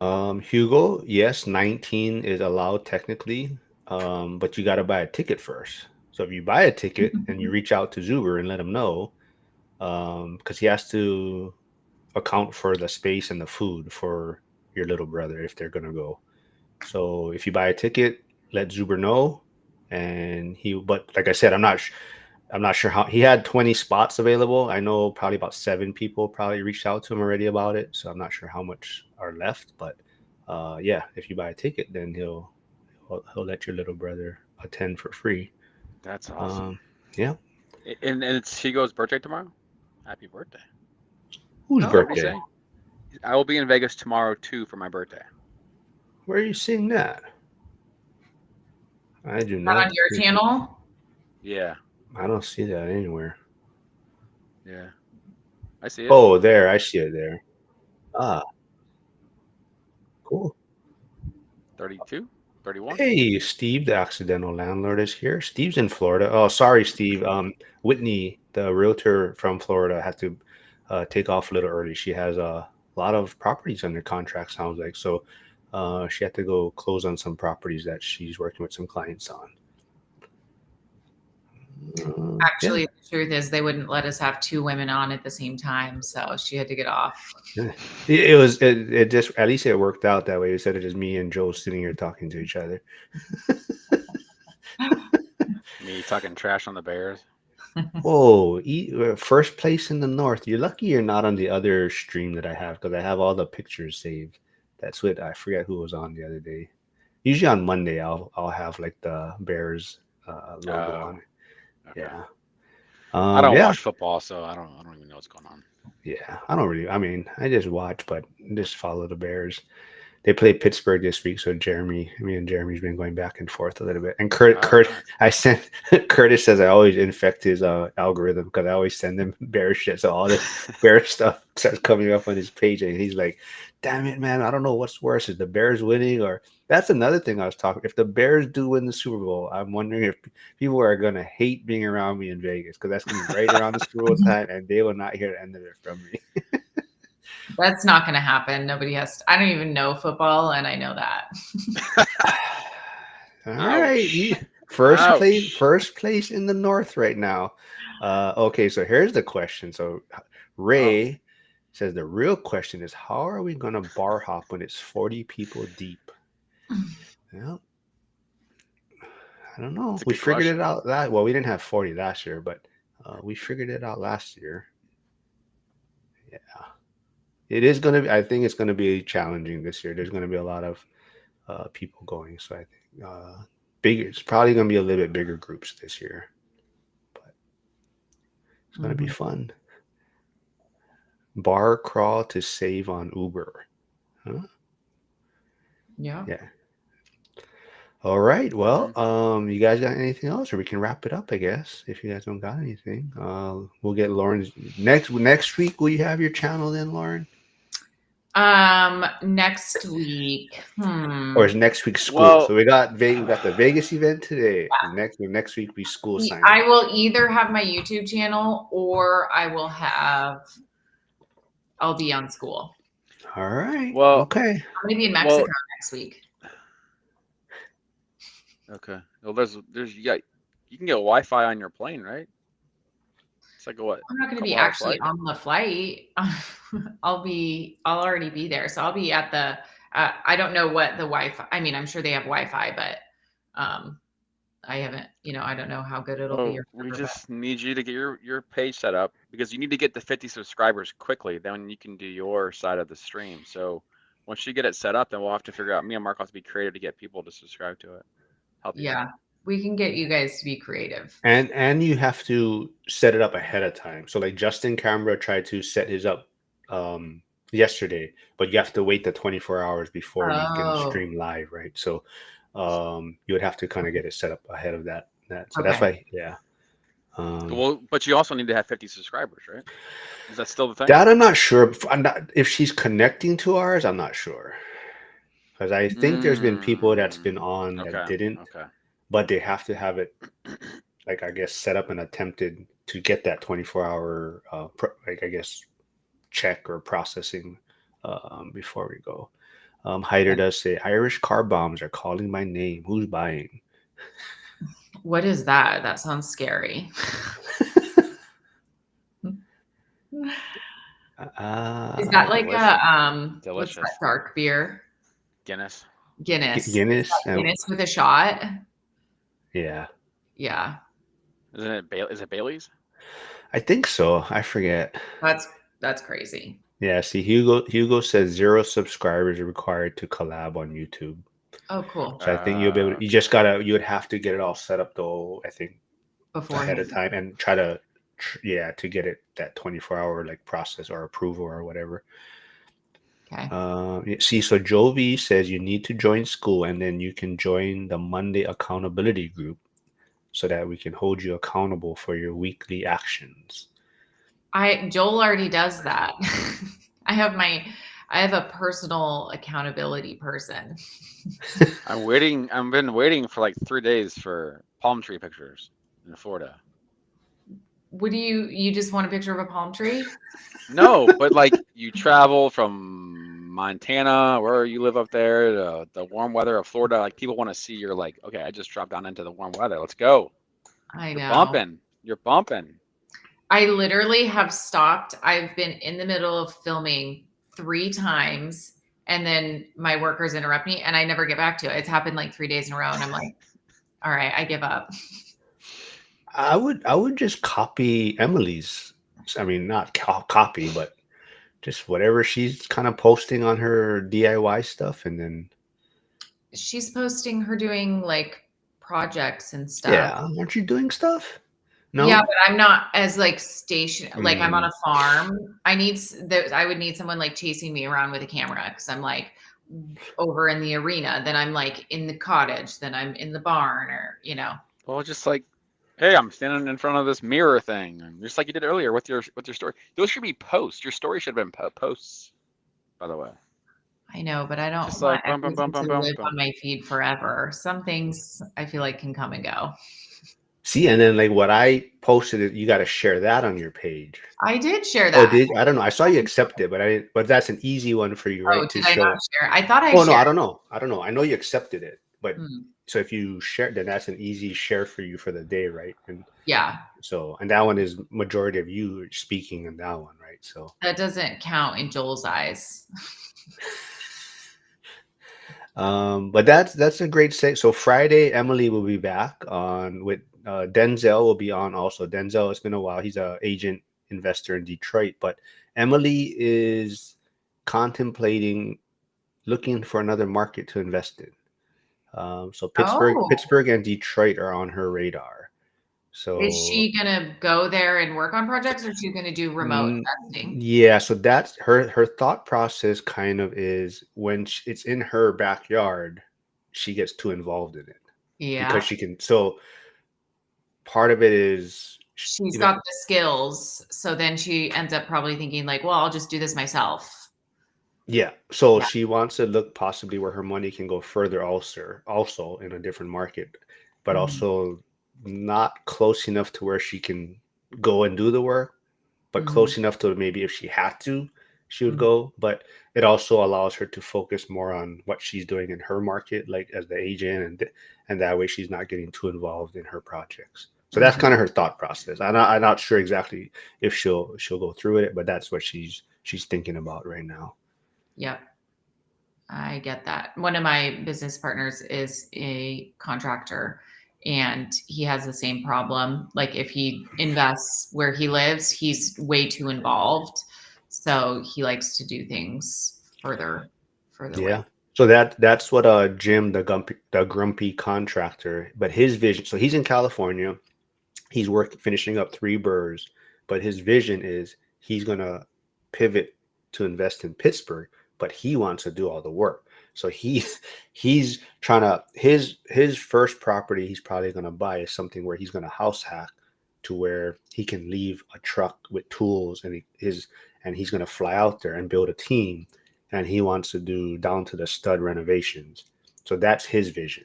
Hugo, yes, 19 is allowed technically, but you got to buy a ticket first. So if you buy a ticket and you reach out to Zuber and let him know, because he has to account for the space and the food for your little brother if they're gonna go. So if you buy a ticket, let Zuber know, and he. But like I said, I'm not sure how he had 20 spots available. I know probably about 7 people probably reached out to him already about it. So I'm not sure how much are left. But yeah, if you buy a ticket, then he'll let your little brother attend for free. That's awesome. Yeah. And it's Hugo's birthday tomorrow. Happy birthday. Whose Oh. What did he birthday? say? I will be in Vegas tomorrow too for my birthday. Where are you seeing that? I do Not not. on your channel? Yeah. I don't see that anywhere. Yeah. I see it. Oh, there. I see it there. Ah, cool. 32, 31. Hey, Steve, the accidental landlord is here. Steve's in Florida. Oh, sorry, Steve. Whitney, the realtor from Florida, had to take off a little early. She has a lot of properties under contract, sounds like. So she had to go close on some properties that she's working with some clients on. Actually, the truth is they wouldn't let us have 2 women on at the same time, so she had to get off. Yeah. It just, at least it worked out that way. Instead of just me and Joe sitting here talking to each other. Me talking trash on the Bears. Whoa, first place in the North. You're lucky you're not on the other stream that I have, because I have all the pictures saved. That's what I forget who was on the other day. Usually on Monday, I'll have like the Bears logo on it. Okay. Yeah. I don't yeah. watch football, so I don't even know what's going on. Yeah, I don't really. I mean, I just watch, but just follow the Bears. They play Pittsburgh this week, so me and Jeremy's been going back and forth a little bit. And Kurt, Nice. I sent Curtis says I always infect his algorithm because I always send him bear shit, so all this bear stuff starts coming up on his page, and he's like, "Damn it, man! I don't know what's worse, is the Bears winning or?" That's another thing I was talking. If the Bears do win the Super Bowl, I'm wondering if people are gonna hate being around me in Vegas, because that's gonna be right around the Super Bowl time, and they will not hear the end of it from me. That's not going to happen. Nobody has I don't even know football, and I know that. All right, first place in the North right now. Okay, so here's the question. So Ray says the real question is, how are we going to bar hop when it's 40 people deep? Well, I don't know. We figured it out well, we didn't have 40 last year, but we figured it out last year. Yeah. It is going to be, I think it's going to be challenging this year. There's going to be a lot of people going. So I think it's probably going to be a little bit bigger groups this year. But it's going to be fun. Bar crawl to save on Uber. Huh? Yeah. All right. Well, you guys got anything else, or we can wrap it up, I guess, if you guys don't got anything. We'll get Lauren's next week. Will you have your channel then, Lauren? Next week. Or is next week school? Well, so we got the Vegas event today. Yeah. Next week we school sign. I will either have my YouTube channel or I'll be on school. All right. Well, okay. I'm gonna be in Mexico next week. Okay. Well, you can get Wi-Fi on your plane, right? It's like what? I'm not going to be actually on the flight. I'll already be there. So I'll be at the, I don't know what the Wi-Fi, I mean, I'm sure they have Wi-Fi, but I haven't, I don't know how good it'll be. We just need you to get your page set up, because you need to get the 50 subscribers quickly. Then you can do your side of the stream. So once you get it set up, then we'll have to figure out, me and Mark have to be creative to get people to subscribe to it. We can get you guys to be creative. And you have to set it up ahead of time. So like Justin Cambra tried to set his up yesterday, but you have to wait the 24 hours before you can stream live, right? So you would have to kind of get it set up ahead of that. So that's why, yeah. Well, but you also need to have 50 subscribers, right? Is that still the thing? That I'm not sure. If she's connecting to ours, I'm not sure. because I think there's been people that's been Mm, on that okay. didn't, Okay. but they have to have it, like, I guess, set up and attempted to get that 24-hour, like, I guess, check or processing before we go. Hyder does say Irish car bombs are calling my name. Who's buying? What is that? That sounds scary. Is that like delicious. what's that Delicious. dark beer? Guinness. Guinness. Is Guinness? that Guinness with a shot? Yeah, Yeah. Isn't it is it Bailey's? I think so. I forget. That's crazy. Yeah, see, Hugo says 0 subscribers are required to collab on YouTube. Oh, cool. So I think you'll be able to, you just gotta, you would have to get it all set up though, I think, ahead of Beforehand. time and try to, to get it that 24-hour like process or approval or whatever. Okay. See, so Jovi says you need to join school and then you can join the Monday accountability group so that we can hold you accountable for your weekly actions. Joel already does that. I have a personal accountability person. I'm waiting. I've been waiting for like 3 days for palm tree pictures in Florida. What do you just want a picture of a palm tree? No, but like you travel from Montana, where you live up there, to the warm weather of Florida. Like people want to see you're like, okay, I just dropped down into the warm weather. Let's go. I You're know. bumping. You're bumping. I literally have stopped. I've been in the middle of filming 3 times and then my workers interrupt me and I never get back to it. It's happened like 3 days in a row and I'm like, all right, I give up. I would just copy Emily's. I mean, not copy, but just whatever she's kind of posting on her DIY stuff, and then She's posting her doing like projects and stuff. yeah, aren't you doing stuff? No. Yeah, but I'm not as like like I'm on a farm. I would need someone like chasing me around with a camera because I'm like over in the arena, then I'm like in the cottage, then I'm in the barn, or Well, just like, hey, I'm standing in front of this mirror thing, and just like you did earlier with your story. Those should be posts. Your story should have been posts, by the way. I know, but I don't Just want like bum, bum, everything bum, to bum, live bum. on my feed forever. Some things I feel like can come and go. See, and then like what I posted, you got to share that on your page. I did share Oh, that. I don't know. I saw you accept it, but I didn't. But that's an easy one for you, right? Oh, To did I show. not share? I thought I Oh no, shared. I don't know. I know you accepted it, but Hmm. so if you share, then that's an easy share for you for the day, right? And Yeah, so, and that one is majority of you speaking in that one, right? So that doesn't count in Joel's eyes. but that's a great say. So Friday, Emily will be back on with Denzel will be on also. Denzel, it's been a while. He's a agent investor in Detroit, but Emily is contemplating looking for another market to invest in. So Pittsburgh and Detroit are on her radar. So Is she gonna go there and work on projects, or is she gonna do remote investing? Yeah, so that's her thought process kind of is when it's in her backyard, she gets too involved in it Yeah, because she can. So part of it is she's got the skills, so then she ends up probably thinking like, well, I'll just do this myself. yeah. So she wants to look possibly where her money can go further also in a different market, but also not close enough to where she can go and do the work, but close enough to maybe if she had to, she would go. But it also allows her to focus more on what she's doing in her market, like as the agent, and that way she's not getting too involved in her projects. So that's kind of her thought process. I'm not sure exactly if she'll go through it, but that's what she's thinking about right now. Yep. I get that. One of my business partners is a contractor and he has the same problem. Like if he invests where he lives, he's way too involved. So he likes to do things further Yeah. away. So that's what Jim, the grumpy contractor, but his vision. So he's in California. He's finishing up 3 burrs, but his vision is he's gonna pivot to invest in Pittsburgh, but he wants to do all the work. So he's trying to his first property he's probably gonna buy is something where he's gonna house hack to where he can leave a truck with tools and he's gonna fly out there and build a team and he wants to do down to the stud renovations. So that's his vision.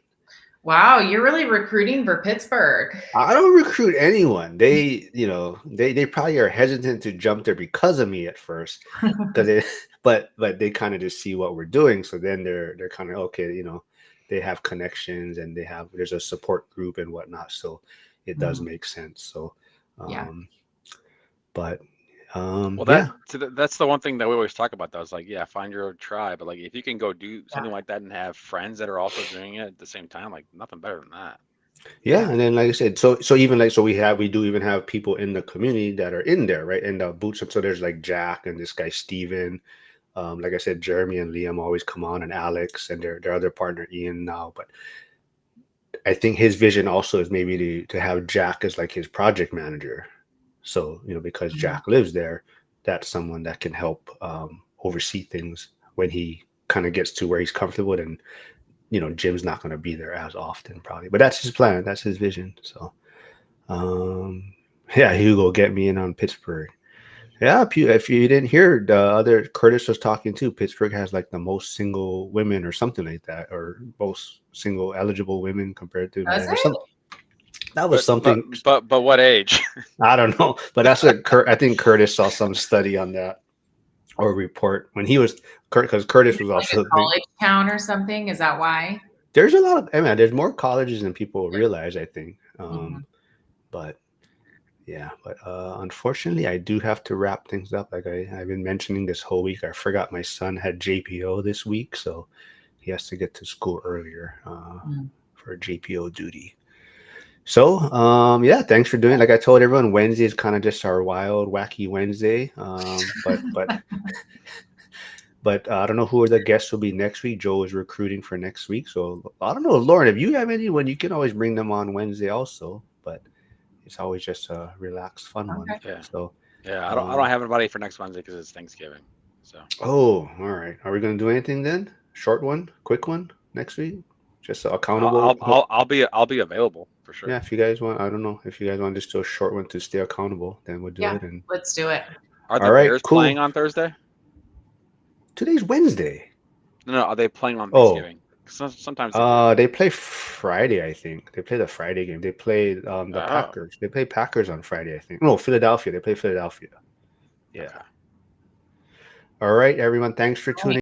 Wow, you're really recruiting for Pittsburgh. I don't recruit anyone. They, they probably are hesitant to jump there because of me at first, because but they kind of just see what we're doing. So then they're kind of okay, they have connections and there's a support group and whatnot. So it does make sense. So, Yeah. but Well, yeah, that's the one thing that we always talk about, though. Is like, yeah, find your tribe. But like, if you can go do something like that and have friends that are also doing it at the same time, like nothing better than that. yeah. And then, like I said, so even like, so we do even have people in the community that are in there, right? In the boots. So there's like Jack and this guy Steven. Like I said, Jeremy and Liam always come on, and Alex and their other partner Ian now. But I think his vision also is maybe to have Jack as like his project manager. So, because Jack lives there, that's someone that can help oversee things when he kind of gets to where he's comfortable. And, Jim's not going to be there as often probably, but that's his plan. That's his vision. So, yeah, Hugo, get me in on Pittsburgh. Yeah, if you didn't hear, the other Curtis was talking too. Pittsburgh has like the most single women or something like that, or most single eligible women compared to men. Or something. That was something. But what age? I don't know, but that's what I think Curtis saw some study on that or report when he was because Curtis was like also a college town or something. Is that why? There's a lot of there's more colleges than people realize, I think. But yeah, but unfortunately, I do have to wrap things up. Like I've been mentioning this whole week. I forgot my son had JPO this week, so he has to get to school earlier for JPO duty. So, yeah, thanks for doing it. Like I told everyone, Wednesday is kind of just our wild, wacky Wednesday. But I don't know who the guests will be next week. Joe is recruiting for next week. So I don't know, Lauren, if you have anyone, you can always bring them on Wednesday also. But it's always just a relaxed, fun one. Yeah. So yeah, I don't have anybody for next Wednesday because it's Thanksgiving. So. Oh, all right. Are we going to do anything then? Short one, quick one next week? Just accountable. I'll be available for sure. Yeah, if you guys want, I don't know if you guys want to just do a short one to stay accountable, then we'll do it. And let's do it. Are the Bears playing on Thursday? Today's Wednesday. No, are they playing on Thanksgiving? Sometimes they play Friday, I think. They play the Friday game. They play the Packers. They play Packers on Friday, I think. No, Philadelphia. They play Philadelphia. Yeah. Okay. All right, everyone. Thanks for tuning in.